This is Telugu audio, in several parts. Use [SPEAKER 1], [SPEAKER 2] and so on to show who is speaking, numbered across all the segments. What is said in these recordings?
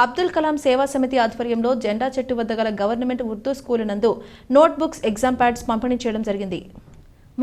[SPEAKER 1] అబ్దుల్ కలాం సేవా సమితి ఆధ్వర్యంలో జెండా చెట్టు వద్ద గల గవర్నమెంట్ ఉర్దూ స్కూల్ నందు నోట్ బుక్స్ ఎగ్జామ్ ప్యాడ్స్ పంపిణీ చేయడం జరిగింది.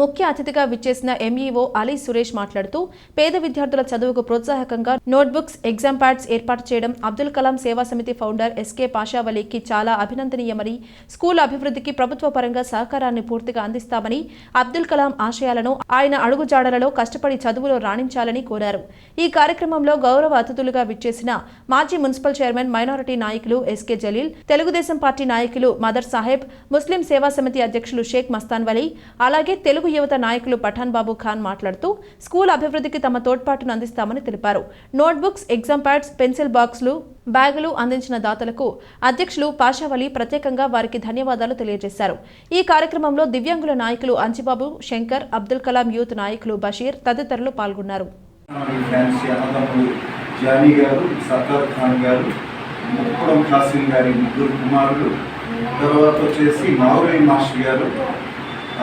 [SPEAKER 1] ముఖ్య అతిథిగా విచ్చేసిన ఎంఈఓ అలీ సురేష్ మాట్లాడుతూ పేద విద్యార్థుల చదువుకు ప్రోత్సాహకంగా నోట్బుక్స్ ఎగ్జామ్ ప్యాడ్స్ ఏర్పాటు చేయడం అబ్దుల్ కలాం సేవా సమితి ఫౌండర్ ఎస్కే పాషావలీకి చాలా అభినందనీయమని, స్కూల్ అభివృద్ధికి ప్రభుత్వ పరంగా సహకారాన్ని పూర్తిగా అందిస్తామని, అబ్దుల్ కలాం ఆశయాలను ఆయన అడుగుజాడలలో కష్టపడి చదువులో రాణించాలని కోరారు. ఈ కార్యక్రమంలో గౌరవ అతిథులుగా విచ్చేసిన మాజీ మున్సిపల్ చైర్మన్ మైనారిటీ నాయకులు ఎస్కే జలీల్, తెలుగుదేశం పార్టీ నాయకులు మదర్ సాహెబ్, ముస్లిం సేవా సమితి అధ్యక్షులు షేక్ మస్తాన్ వలీ, అలాగే తెలుగు యువత నాయకులు పఠాన్ బాబు ఖాన్ మాట్లాడుతూ స్కూల్ అభివృద్ధికి తమ తోడ్పాటును అందిస్తామని తెలిపారు. నోట్బుక్స్, ఎగ్జామ్ ప్యాడ్స్, పెన్సిల్ బాక్సులు, బ్యాగులు అందించిన దాతలకు అధ్యక్షులు పాషావలి ప్రత్యేకంగా వారికి ధన్యవాదాలు తెలియజేశారు. ఈ కార్యక్రమంలో దివ్యాంగుల నాయకులు అంజిబాబు, శంకర్, అబ్దుల్ కలాం యూత్ నాయకులు బషీర్ తదితరులు పాల్గొన్నారు.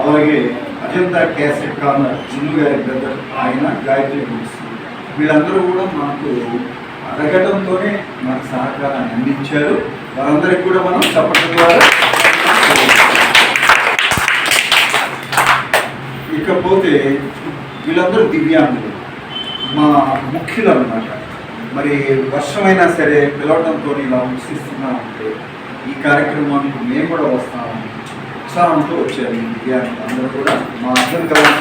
[SPEAKER 2] అలాగే అజంతా క్యాసెట్ కార్నర్ చిన్ను గారి బ్రదర్ ఆయన గాయత్రి గురించి వీళ్ళందరూ కూడా మాకు అడగడంతోనే మనకు సహకారాన్ని అందించారు. వారందరికీ కూడా మనం చెప్పడం ద్వారా. ఇకపోతే వీళ్ళందరూ దివ్యాంగులు మా ముఖ్యులు అన్నమాట. మరి వర్షమైనా సరే పిలవడంతో ఇలా ఉత్సిస్తున్నామంటే ఈ కార్యక్రమానికి మేము కూడా వస్తామని ఉత్సాహంతో వచ్చారు. ఈ విద్యార్థులు అందరూ కూడా మా అబ్దుల్ కలాం.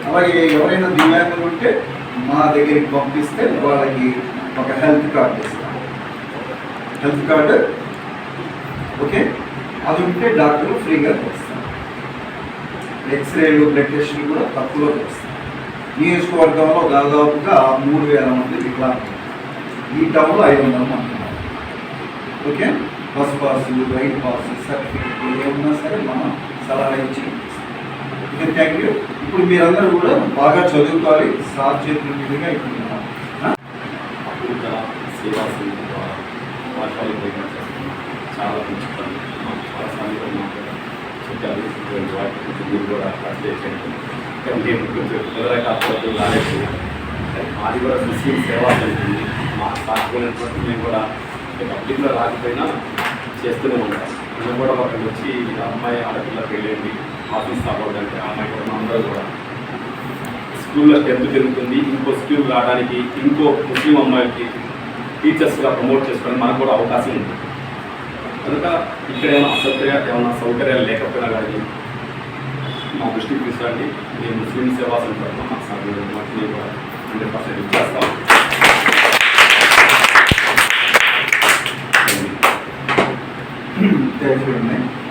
[SPEAKER 2] అలాగే ఎవరైనా దివ్యాంగులు ఉంటే మా దగ్గరికి పంపిస్తే వాళ్ళకి ఒక హెల్త్ కార్డు ఇస్తాం. హెల్త్ కార్డు ఓకే, అది ఉంటే డాక్టర్లు ఫ్రీగా చేస్తారు. ఎక్స్రేలు, బ్లడ్ టెస్టులు కూడా తక్కువలో చేస్తారు. నియోజకవర్గంలో దాదాపుగా 3000 మంది వికలాంగులు, ఈ టౌన్లో 500 మంది. Okay, bus pass, ride pass, certificate ఏమన్నా సరే మనం సలహా ఇచ్చి. Okay, thank you. ఇప్పుడు మీరందరూ కూడా బాగా చదువుకోవాలి. సార్ చేతుల మీదుగా ఇప్పుడు
[SPEAKER 3] అబ్దుల్ కలాం సేవా సమితి ద్వారా పాఠశాల చాలా పెంచుతాను. చెప్పాలి వాటి మీరు కూడా అప్లై చేయండి. కానీ నేను కొంచెం పిల్లలకి రాలేదు. మాది కూడా ముస్లిం సేవా సమితి ఉంది. మా సాధ్యమైనటువంటి మేము కూడా పబ్లిక్లో రాకపోయినా చేస్తూనే ఉంటాం. మేము కూడా ఒకరికి వచ్చి అమ్మాయి ఆడపిల్లకి వెళ్ళండి ఆఫీస్ అవ్వదంటే ఆ అమ్మాయి కూడా అందరూ కూడా స్కూల్లో 10th పెరుగుతుంది. ఇంకో స్కూల్ రావడానికి ఇంకో ముస్లిం అమ్మాయికి టీచర్స్గా ప్రమోట్ చేసుకోవడానికి మనకు కూడా అవకాశం ఉంది. కనుక ఇక్కడ ఏమైనా సౌకర్యాలు లేకపోయినా కానీ మా దృష్టికి తీసుకురండి. నేను ముస్లిం సేవా సెంటర్ మాకు సాధ్యం మేము కూడా 100% ఇచ్చేస్తాం.
[SPEAKER 2] Thank you.